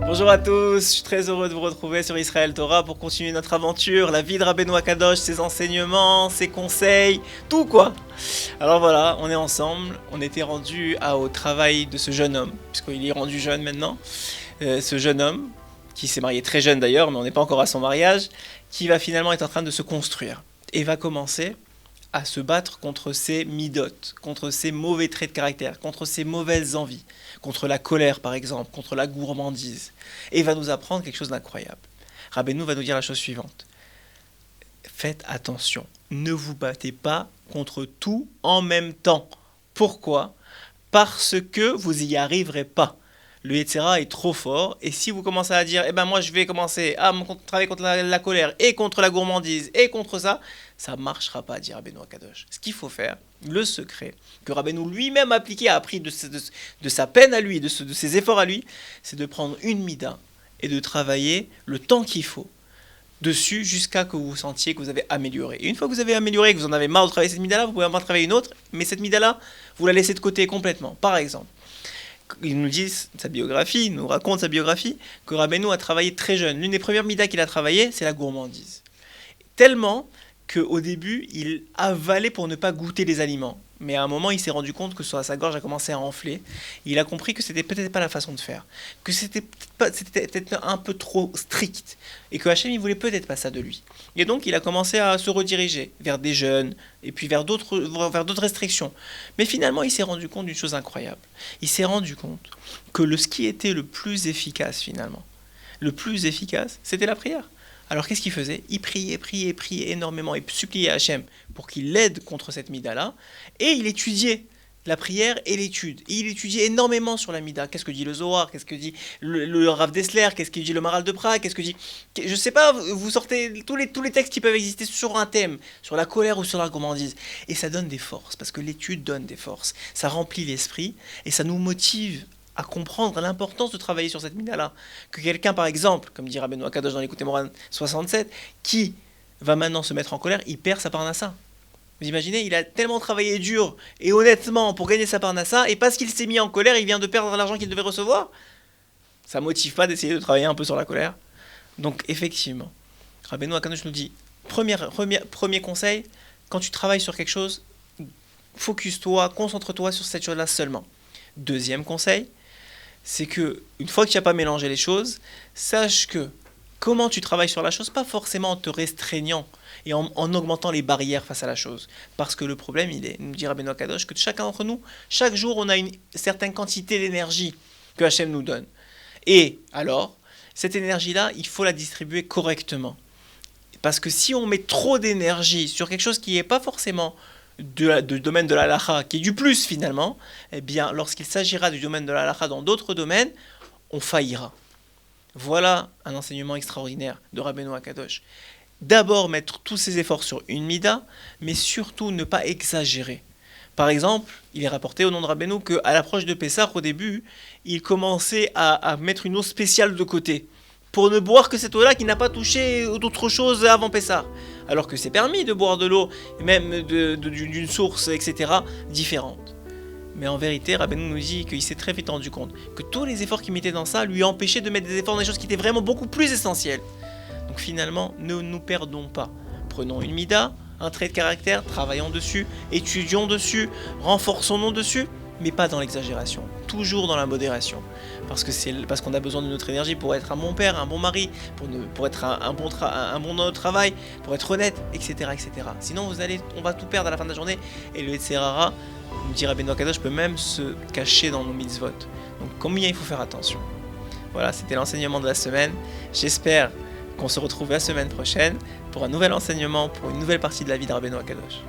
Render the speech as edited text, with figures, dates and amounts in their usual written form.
Bonjour à tous, je suis très heureux de vous retrouver sur Israël Torah pour continuer notre aventure, la vie de Rabbeinu Akadosh, ses enseignements, ses conseils, tout quoi. Alors voilà, on est ensemble, on était rendu au travail de ce jeune homme, puisqu'il est rendu jeune maintenant, ce jeune homme, qui s'est marié très jeune d'ailleurs, mais on n'est pas encore à son mariage, qui va finalement être en train de se construire, et va commencer à se battre contre ses midotes, contre ses mauvais traits de caractère, contre ses mauvaises envies, contre la colère par exemple, contre la gourmandise. Et il va nous apprendre quelque chose d'incroyable. Rabbeinu va nous dire la chose suivante. Faites attention, ne vous battez pas contre tout en même temps. Pourquoi ? Parce que vous n'y arriverez pas. Le Yetzirah est trop fort, et si vous commencez à dire, moi je vais commencer à travailler contre la colère, et contre la gourmandise, et contre ça ne marchera pas, dit Rabbeinu Akadosh. Ce qu'il faut faire, le secret, que Rabbeinu lui-même appliqué, a appris de sa peine à lui, de ses efforts à lui, c'est de prendre une mida, et de travailler le temps qu'il faut dessus, jusqu'à que vous sentiez que vous avez amélioré. Et une fois que vous avez amélioré, que vous en avez marre de travailler cette mida-là, vous pouvez en travailler une autre, mais cette mida-là, vous la laissez de côté complètement. Par exemple, il nous dit sa biographie, il nous raconte sa biographie, que Rabbeinu a travaillé très jeune. L'une des premières midas qu'il a travaillé, c'est la gourmandise. Tellement qu'au début, il avalait pour ne pas goûter les aliments. Mais à un moment, il s'est rendu compte que sa gorge a commencé à enfler. Il a compris que c'était peut-être pas la façon de faire, que c'était peut-être un peu trop strict, et que Hachem, il voulait peut-être pas ça de lui. Et donc, il a commencé à se rediriger vers des jeûnes, et puis vers d'autres restrictions. Mais finalement, il s'est rendu compte d'une chose incroyable. Il s'est rendu compte que ce qui était le plus efficace, finalement, le plus efficace, c'était la prière. Alors qu'est-ce qu'il faisait ? Il priait énormément et suppliait Hachem pour qu'il l'aide contre cette mida-là, et il étudiait la prière et l'étude. Et il étudiait énormément sur la mida. Qu'est-ce que dit le Zohar ? Qu'est-ce que dit le Rav Dessler ? Qu'est-ce que dit le Maral de Prague ? Qu'est-ce que dit... Je sais pas, vous sortez tous les textes qui peuvent exister sur un thème, sur la colère ou sur la gourmandise. Et ça donne des forces, parce que l'étude donne des forces. Ça remplit l'esprit et ça nous motive à comprendre l'importance de travailler sur cette mida-là. Que quelqu'un, par exemple, comme dit Rabbeinu Akadosh dans l'Écoute Moran 67, qui va maintenant se mettre en colère, il perd sa parnassa. Vous imaginez, il a tellement travaillé dur et honnêtement pour gagner sa parnassa, et parce qu'il s'est mis en colère, il vient de perdre l'argent qu'il devait recevoir. Ça ne motive pas d'essayer de travailler un peu sur la colère. Donc effectivement, Rabbeinu Akadosh nous dit, premier conseil, quand tu travailles sur quelque chose, focus-toi, concentre-toi sur cette chose-là seulement. Deuxième conseil, c'est que une fois que tu n'as pas mélangé les choses, sache que comment tu travailles sur la chose, pas forcément en te restreignant et en augmentant les barrières face à la chose. Parce que le problème, nous dit Rabbeinu Akadosh, que chacun d'entre nous, chaque jour, on a une certaine quantité d'énergie que Hachem nous donne. Et alors, cette énergie-là, il faut la distribuer correctement. Parce que si on met trop d'énergie sur quelque chose qui n'est pas forcément du domaine de la halacha, qui est du plus finalement, eh bien, lorsqu'il s'agira du domaine de la halacha dans d'autres domaines, on faillira. Voilà un enseignement extraordinaire de Rabbeinu Akadosh. D'abord mettre tous ses efforts sur une mida, mais surtout ne pas exagérer. Par exemple, il est rapporté au nom de Rabbeinu qu'à l'approche de Pessah, au début, il commençait à mettre une eau spéciale de côté, pour ne boire que cette eau-là qui n'a pas touché d'autre chose avant Pessah. Alors que c'est permis de boire de l'eau, même d'une source, etc., différente. Mais en vérité, Rabbeinu nous dit qu'il s'est très vite rendu compte que tous les efforts qu'il mettait dans ça lui empêchaient de mettre des efforts dans des choses qui étaient vraiment beaucoup plus essentielles. Donc finalement, ne nous perdons pas. Prenons une mida, un trait de caractère, travaillons dessus, étudions dessus, renforçons-nous dessus, mais pas dans l'exagération, toujours dans la modération. Parce qu'on a besoin de notre énergie pour être un bon père, un bon mari, pour être un bon travail, pour être honnête, etc., etc. Sinon, on va tout perdre à la fin de la journée, et le Yetzirah, nous dit Rabbeinu Akadosh, peut même se cacher dans nos mitzvot. Donc combien il faut faire attention. Voilà, c'était l'enseignement de la semaine. J'espère qu'on se retrouve la semaine prochaine pour un nouvel enseignement, pour une nouvelle partie de la vie de Rabbeinu Akadosh.